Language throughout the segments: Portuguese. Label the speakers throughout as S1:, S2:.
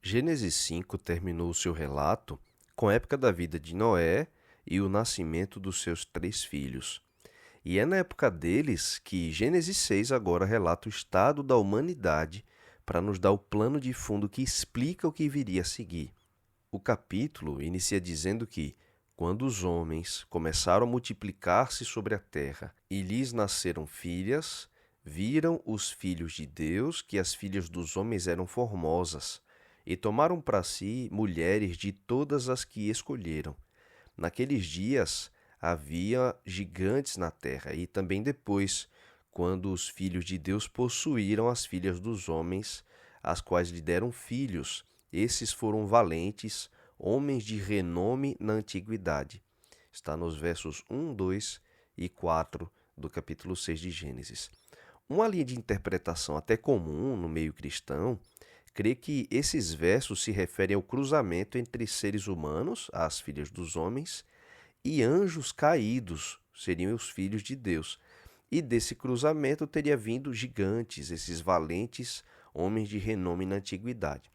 S1: Gênesis 5 terminou seu relato com a época da vida de Noé e o nascimento dos seus 3 filhos. E é na época deles que Gênesis 6 agora relata o estado da humanidade para nos dar o plano de fundo que explica o que viria a seguir. O capítulo inicia dizendo que, quando os homens começaram a multiplicar-se sobre a terra e lhes nasceram filhas, viram os filhos de Deus que as filhas dos homens eram formosas, e tomaram para si mulheres de todas as que escolheram. Naqueles dias havia gigantes na terra, e também depois, quando os filhos de Deus possuíram as filhas dos homens, as quais lhe deram filhos. Esses foram valentes, homens de renome na antiguidade. Está nos versos 1, 2 e 4 do capítulo 6 de Gênesis. Uma linha de interpretação até comum no meio cristão crê que esses versos se referem ao cruzamento entre seres humanos, as filhas dos homens, e anjos caídos, seriam os filhos de Deus. E desse cruzamento teria vindo gigantes, esses valentes homens de renome na antiguidade.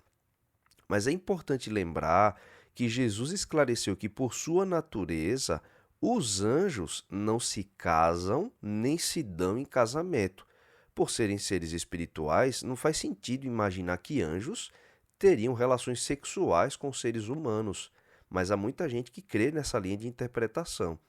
S1: Mas é importante lembrar que Jesus esclareceu que, por sua natureza, os anjos não se casam nem se dão em casamento. Por serem seres espirituais, não faz sentido imaginar que anjos teriam relações sexuais com seres humanos, mas há muita gente que crê nessa linha de interpretação.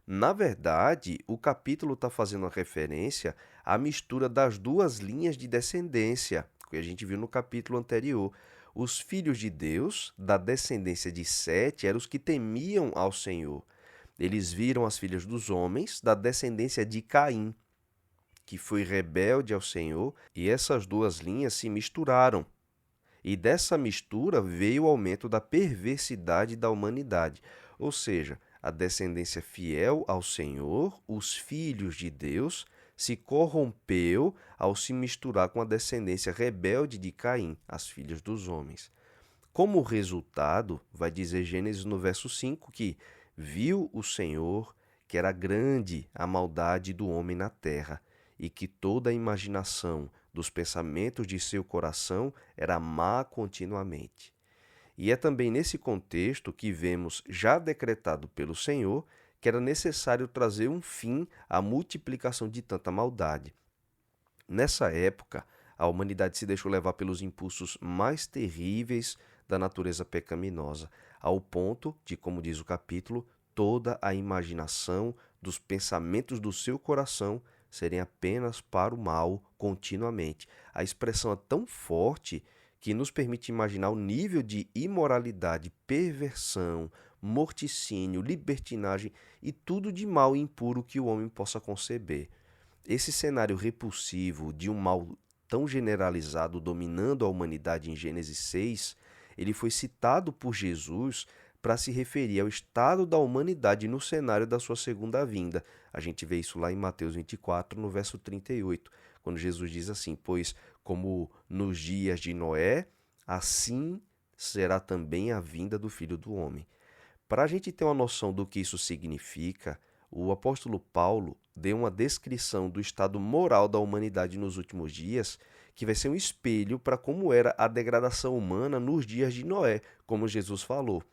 S1: Na verdade, o capítulo está fazendo uma referência à mistura das duas linhas de descendência, que a gente viu no capítulo anterior. Os filhos de Deus, da descendência de Sete, eram os que temiam ao Senhor. Eles viram as filhas dos homens, da descendência de Caim, que foi rebelde ao Senhor, e essas duas linhas se misturaram. E dessa mistura veio o aumento da perversidade da humanidade, ou seja, a descendência fiel ao Senhor, os filhos de Deus, se corrompeu ao se misturar com a descendência rebelde de Caim, as filhas dos homens. Como resultado, vai dizer Gênesis no verso 5 que viu o Senhor que era grande a maldade do homem na terra, e que toda a imaginação dos pensamentos de seu coração era má continuamente. E é também nesse contexto que vemos, já decretado pelo Senhor, que era necessário trazer um fim à multiplicação de tanta maldade. Nessa época, a humanidade se deixou levar pelos impulsos mais terríveis da natureza pecaminosa, ao ponto de, como diz o capítulo, toda a imaginação dos pensamentos do seu coração serem apenas para o mal continuamente. A expressão é tão forte que nos permite imaginar o nível de imoralidade, perversão, morticínio, libertinagem e tudo de mal e impuro que o homem possa conceber. Esse cenário repulsivo de um mal tão generalizado dominando a humanidade em Gênesis 6, ele foi citado por Jesus para se referir ao estado da humanidade no cenário da sua segunda vinda. A gente vê isso lá em Mateus 24, no verso 38, quando Jesus diz assim: pois como nos dias de Noé, assim será também a vinda do Filho do Homem. Para a gente ter uma noção do que isso significa, o apóstolo Paulo deu uma descrição do estado moral da humanidade nos últimos dias, que vai ser um espelho para como era a degradação humana nos dias de Noé, como Jesus falou.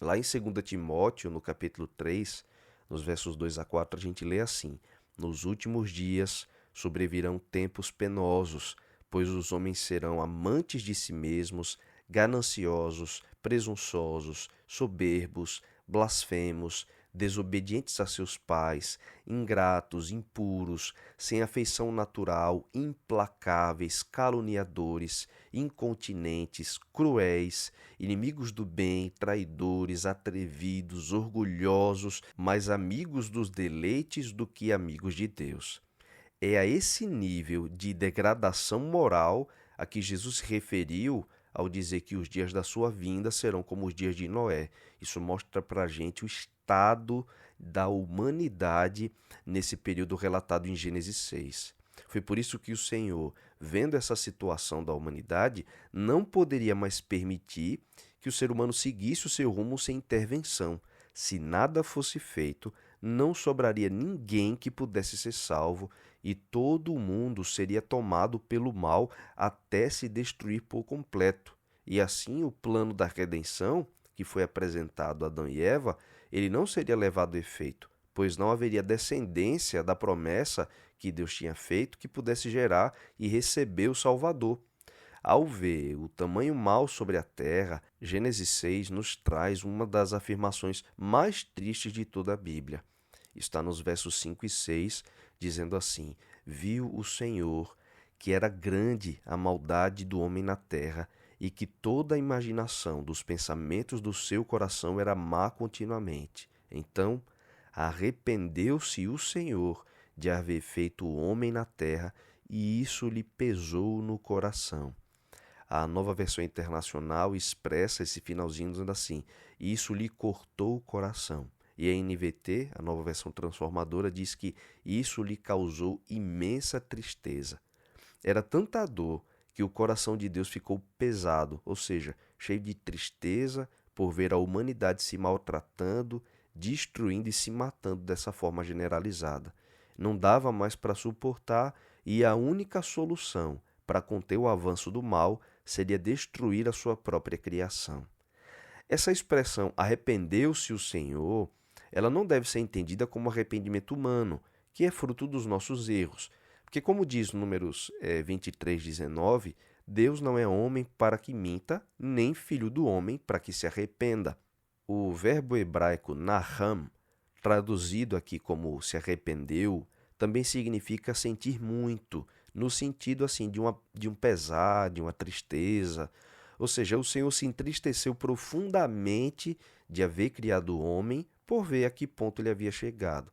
S1: Lá em 2 Timóteo, no capítulo 3, nos versos 2 a 4, a gente lê assim: nos últimos dias sobrevirão tempos penosos, pois os homens serão amantes de si mesmos, gananciosos, presunçosos, soberbos, blasfemos, desobedientes a seus pais, ingratos, impuros, sem afeição natural, implacáveis, caluniadores, incontinentes, cruéis, inimigos do bem, traidores, atrevidos, orgulhosos, mais amigos dos deleites do que amigos de Deus. É a esse nível de degradação moral a que Jesus se referiu ao dizer que os dias da sua vinda serão como os dias de Noé. Isso mostra para a gente o estado da humanidade nesse período relatado em Gênesis 6. Foi por isso que o Senhor, vendo essa situação da humanidade, não poderia mais permitir que o ser humano seguisse o seu rumo sem intervenção. Se nada fosse feito, não sobraria ninguém que pudesse ser salvo, e todo o mundo seria tomado pelo mal até se destruir por completo. E assim o plano da redenção, que foi apresentado a Adão e Eva, ele não seria levado a efeito, pois não haveria descendência da promessa que Deus tinha feito que pudesse gerar e receber o Salvador. Ao ver o tamanho mal sobre a terra, Gênesis 6 nos traz uma das afirmações mais tristes de toda a Bíblia. Está nos versos 5 e 6, dizendo assim: Viu o Senhor que era grande a maldade do homem na terra, e que toda a imaginação dos pensamentos do seu coração era má continuamente. Então arrependeu-se o Senhor de haver feito o homem na terra, e isso lhe pesou no coração. A Nova Versão Internacional expressa esse finalzinho dizendo assim: isso lhe cortou o coração. E a NVT, a Nova Versão Transformadora, diz que isso lhe causou imensa tristeza. Era tanta dor que o coração de Deus ficou pesado, ou seja, cheio de tristeza por ver a humanidade se maltratando, destruindo e se matando dessa forma generalizada. Não dava mais para suportar e a única solução para conter o avanço do mal seria destruir a sua própria criação. Essa expressão arrependeu-se o Senhor, ela não deve ser entendida como arrependimento humano, que é fruto dos nossos erros. Porque, como diz Números 23:19, Deus não é homem para que minta, nem filho do homem para que se arrependa. O verbo hebraico naham, traduzido aqui como se arrependeu, também significa sentir muito, no sentido assim de um pesar, de uma tristeza. Ou seja, o Senhor se entristeceu profundamente de haver criado o homem por ver a que ponto ele havia chegado.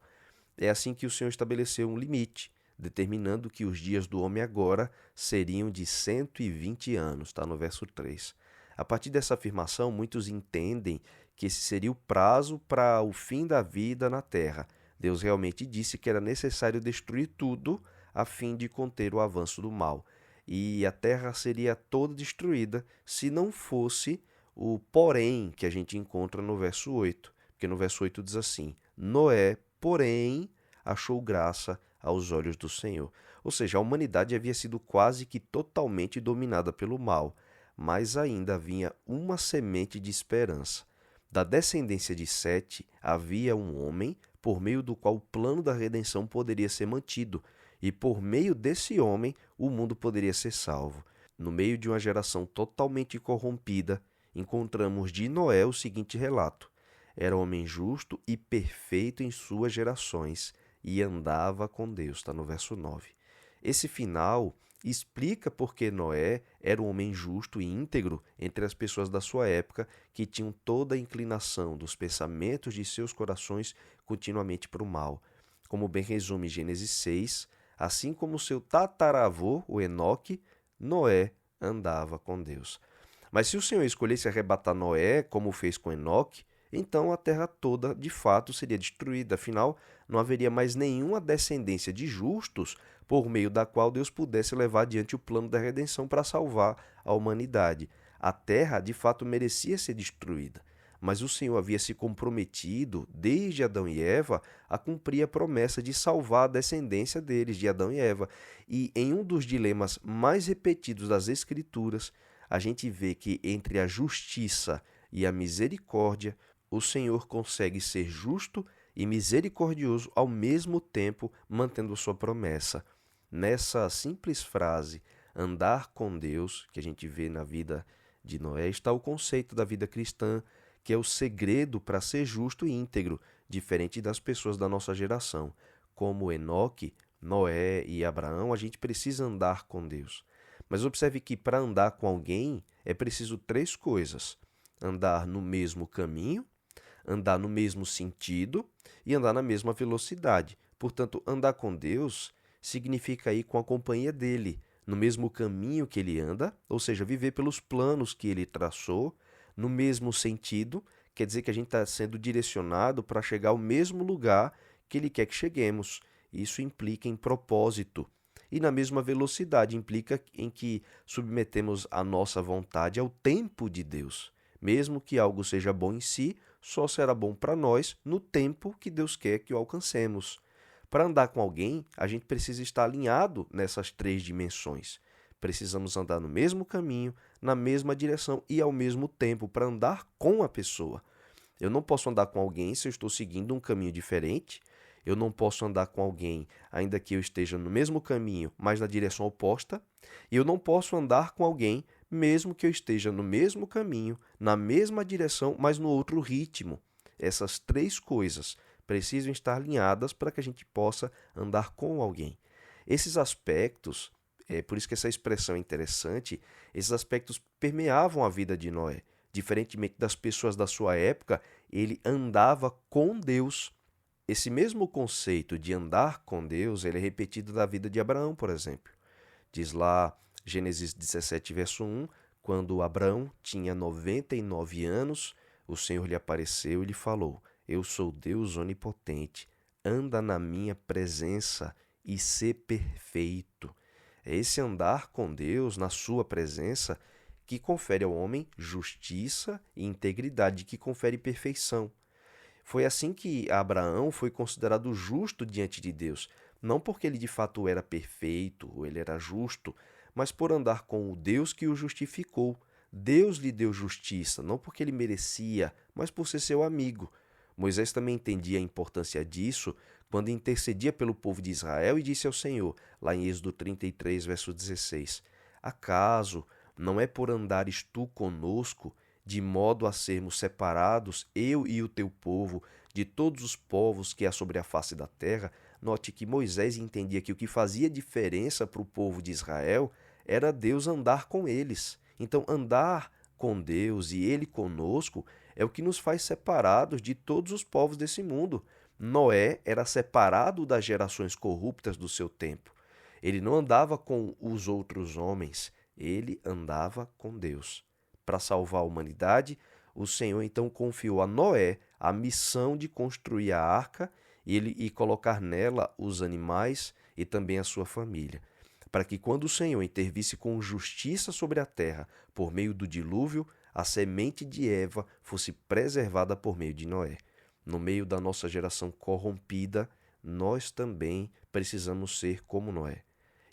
S1: É assim que o Senhor estabeleceu um limite, determinando que os dias do homem agora seriam de 120 anos, está no verso 3. A partir dessa afirmação, muitos entendem que esse seria o prazo para o fim da vida na terra. Deus realmente disse que era necessário destruir tudo a fim de conter o avanço do mal. E a terra seria toda destruída se não fosse o porém que a gente encontra no verso 8. Porque no verso 8 diz assim: Noé, porém, achou graça aos olhos do Senhor. Ou seja, a humanidade havia sido quase que totalmente dominada pelo mal, mas ainda havia uma semente de esperança. Da descendência de Sete havia um homem por meio do qual o plano da redenção poderia ser mantido, e por meio desse homem o mundo poderia ser salvo. No meio de uma geração totalmente corrompida, encontramos de Noé o seguinte relato: era homem justo e perfeito em suas gerações, e andava com Deus. Está no verso 9. Esse final explica por que Noé era um homem justo e íntegro entre as pessoas da sua época que tinham toda a inclinação dos pensamentos de seus corações continuamente para o mal. Como bem resume Gênesis 6, assim como seu tataravô, o Enoque, Noé andava com Deus. Mas se o Senhor escolhesse arrebatar Noé, como fez com Enoque, então a terra toda de fato seria destruída, afinal não haveria mais nenhuma descendência de justos por meio da qual Deus pudesse levar adiante o plano da redenção para salvar a humanidade. A terra de fato merecia ser destruída, mas o Senhor havia se comprometido, desde Adão e Eva, a cumprir a promessa de salvar a descendência deles, de Adão e Eva. E em um dos dilemas mais repetidos das Escrituras, a gente vê que entre a justiça e a misericórdia, o Senhor consegue ser justo e misericordioso ao mesmo tempo, mantendo sua promessa. Nessa simples frase, andar com Deus, que a gente vê na vida de Noé, está o conceito da vida cristã, que é o segredo para ser justo e íntegro, diferente das pessoas da nossa geração. Como Enoque, Noé e Abraão, a gente precisa andar com Deus. Mas observe que para andar com alguém é preciso três coisas: andar no mesmo caminho, andar no mesmo sentido e andar na mesma velocidade. Portanto, andar com Deus significa ir com a companhia dele, no mesmo caminho que ele anda, ou seja, viver pelos planos que ele traçou, no mesmo sentido, quer dizer que a gente está sendo direcionado para chegar ao mesmo lugar que ele quer que cheguemos. Isso implica em propósito. E na mesma velocidade implica em que submetemos a nossa vontade ao tempo de Deus. Mesmo que algo seja bom em si, só será bom para nós no tempo que Deus quer que o alcancemos. Para andar com alguém, a gente precisa estar alinhado nessas três dimensões. Precisamos andar no mesmo caminho, na mesma direção e ao mesmo tempo para andar com a pessoa. Eu não posso andar com alguém se eu estou seguindo um caminho diferente. Eu não posso andar com alguém ainda que eu esteja no mesmo caminho, mas na direção oposta. E eu não posso andar com alguém mesmo que eu esteja no mesmo caminho, na mesma direção, mas no outro ritmo. Essas três coisas precisam estar alinhadas para que a gente possa andar com alguém. Esses aspectos, é por isso que essa expressão é interessante, esses aspectos permeavam a vida de Noé. Diferentemente das pessoas da sua época, ele andava com Deus. Esse mesmo conceito de andar com Deus, ele é repetido na vida de Abraão, por exemplo. Diz lá, Gênesis 17, verso 1, quando Abraão tinha 99 anos, o Senhor lhe apareceu e lhe falou: Eu sou Deus onipotente, anda na minha presença e sê perfeito. É esse andar com Deus, na sua presença, que confere ao homem justiça e integridade, que confere perfeição. Foi assim que Abraão foi considerado justo diante de Deus, não porque ele de fato era perfeito ou ele era justo, mas por andar com o Deus que o justificou. Deus lhe deu justiça, não porque ele merecia, mas por ser seu amigo. Moisés também entendia a importância disso quando intercedia pelo povo de Israel e disse ao Senhor, lá em Êxodo 33, verso 16: Acaso não é por andares tu conosco, de modo a sermos separados, eu e o teu povo, de todos os povos que há sobre a face da terra? Note que Moisés entendia que o que fazia diferença para o povo de Israel era Deus andar com eles. Então, andar com Deus e Ele conosco é o que nos faz separados de todos os povos desse mundo. Noé era separado das gerações corruptas do seu tempo. Ele não andava com os outros homens, ele andava com Deus. Para salvar a humanidade, o Senhor então confiou a Noé a missão de construir a arca e colocar nela os animais e também a sua família, para que quando o Senhor intervisse com justiça sobre a terra por meio do dilúvio, a semente de Eva fosse preservada por meio de Noé. No meio da nossa geração corrompida, nós também precisamos ser como Noé.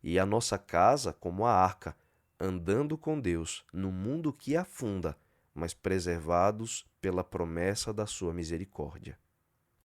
S1: E a nossa casa como a arca, andando com Deus no mundo que afunda, mas preservados pela promessa da sua misericórdia.